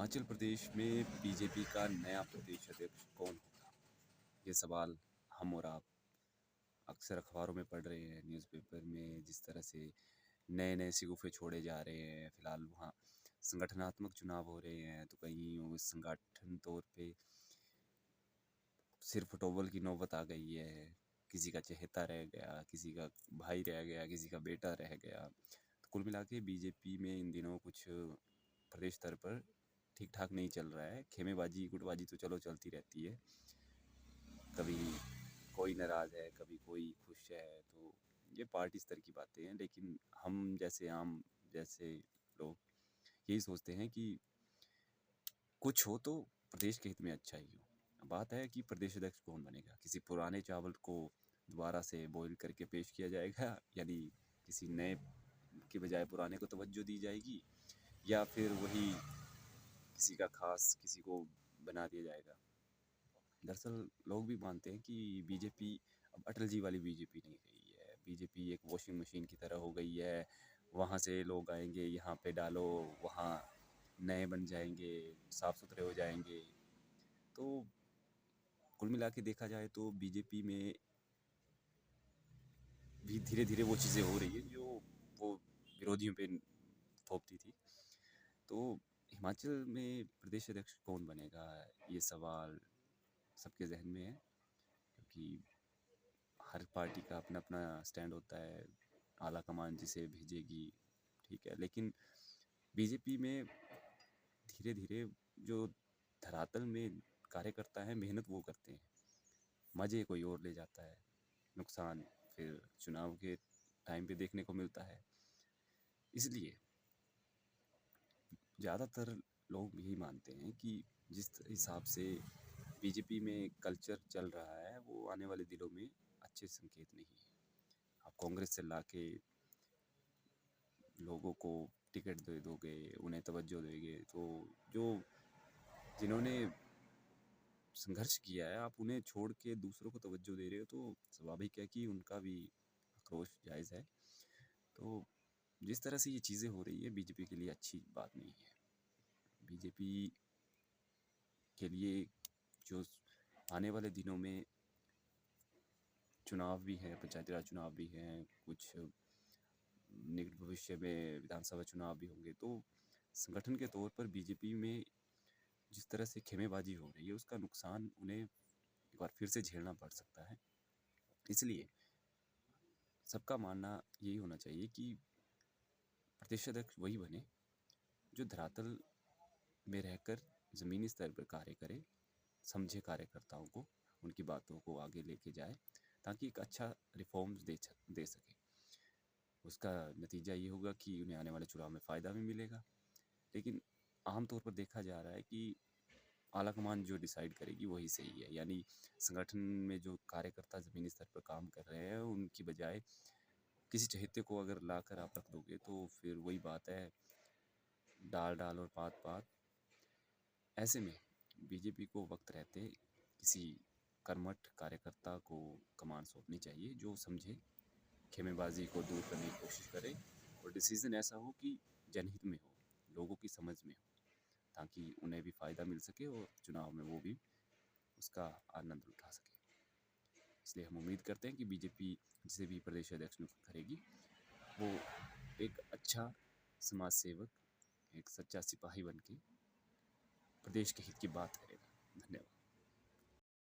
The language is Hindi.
हिमाचल प्रदेश में बीजेपी का नया प्रदेश अध्यक्ष कौन होगा? ये सवाल हम और आप अक्सर अखबारों में पढ़ रहे हैं, न्यूज़पेपर में जिस तरह से नए-नए शगुफ़े छोड़े जा रहे हैं। फिलहाल वहाँ संगठनात्मक चुनाव हो रहे हैं, तो कहीं उस संगठन तौर पे सिर फुटबॉल की नौबत आ गई है। किसी का चहेता रह गया, किसी का भाई रह गया, किसी का बेटा रह गया। तो कुल मिला के बीजेपी में इन दिनों कुछ प्रदेश स्तर पर ठीक-ठाक नहीं चल रहा है। खेमेबाजी, गुटबाजी तो चलो चलती रहती है। कभी कोई नाराज़ है, कभी कोई खुश है, तो ये पार्टी स्तर की बातें हैं। लेकिन हम जैसे आम जैसे लोग यही सोचते हैं कि कुछ हो तो प्रदेश के हित में अच्छा ही हो। बात है कि प्रदेश अध्यक्ष कौन बनेगा? किसी पुराने चावल को दोबारा से बॉयल करके पेश किया जाएगा, यानी किसी नए के बजाय पुराने को तवज्जो दी जाएगी, या फिर वही किसी का खास किसी को बना दिया जाएगा। दरअसल लोग भी मानते हैं कि बीजेपी अब अटल जी वाली बीजेपी नहीं रही है। बीजेपी एक वॉशिंग मशीन की तरह हो गई है। वहाँ से लोग आएंगे, यहाँ पे डालो, वहाँ नए बन जाएंगे, साफ सुथरे हो जाएंगे। तो कुल मिला के देखा जाए तो बीजेपी में भी धीरे धीरे वो चीज़ें हो रही है जो वो विरोधियों पे थोपती थी। तो हिमाचल में प्रदेश अध्यक्ष कौन बनेगा, ये सवाल सबके जहन में है, क्योंकि हर पार्टी का अपना अपना स्टैंड होता है। आला कमान जिसे भेजेगी, ठीक है, लेकिन बीजेपी में धीरे धीरे जो धरातल में कार्यकर्ता है, मेहनत वो करते हैं, मज़े कोई और ले जाता है, नुकसान फिर चुनाव के टाइम पे देखने को मिलता है। इसलिए ज़्यादातर लोग यही मानते हैं कि जिस हिसाब से बीजेपी में कल्चर चल रहा है, वो आने वाले दिनों में अच्छे संकेत नहीं है। आप कांग्रेस से लाके लोगों को टिकट दे दोगे, उन्हें तवज्जो दोगे, तो जो जिन्होंने संघर्ष किया है, आप उन्हें छोड़ के दूसरों को तवज्जो दे रहे हो, तो स्वाभाविक है कि उनका भी आक्रोश जायज़ है। तो जिस तरह से ये चीज़ें हो रही है, बीजेपी के लिए अच्छी बात नहीं है। बीजेपी के लिए जो आने वाले दिनों में चुनाव भी हैं, पंचायती राज चुनाव भी हैं, कुछ निकट भविष्य में विधानसभा चुनाव भी होंगे, तो संगठन के तौर पर बीजेपी में जिस तरह से खेमेबाजी हो रही है, उसका नुकसान उन्हें एक बार फिर से झेलना पड़ सकता है। इसलिए सबका मानना यही होना चाहिए कि प्रदेश अध्यक्ष वही बने जो धरातल में रहकर ज़मीनी स्तर पर कार्य करे, समझे कार्यकर्ताओं को, उनकी बातों को आगे लेके जाए, ताकि एक अच्छा रिफॉर्म्स दे सके। उसका नतीजा ये होगा कि उन्हें आने वाले चुनाव में फ़ायदा भी मिलेगा। लेकिन आम तौर पर देखा जा रहा है कि आलाकमान जो डिसाइड करेगी वही सही है। यानी संगठन में जो कार्यकर्ता ज़मीनी स्तर पर काम कर रहे हैं, उनकी बजाय किसी चहेते को अगर लाकर आप रख दोगे, तो फिर वही बात है, डाल डाल और पात पात। ऐसे में बीजेपी को वक्त रहते किसी कर्मठ कार्यकर्ता को कमान सौंपनी चाहिए, जो समझे, खेमेबाजी को दूर करने की कोशिश करे, और डिसीज़न ऐसा हो कि जनहित में हो, लोगों की समझ में हो, ताकि उन्हें भी फ़ायदा मिल सके और चुनाव में वो भी उसका आनंद उठा सके। इसलिए हम उम्मीद करते हैं कि बीजेपी जिसे भी प्रदेश अध्यक्ष नियुक्त करेगी, वो एक अच्छा समाज सेवक, एक सच्चा सिपाही बन के प्रदेश के हित की बात करेगा। धन्यवाद।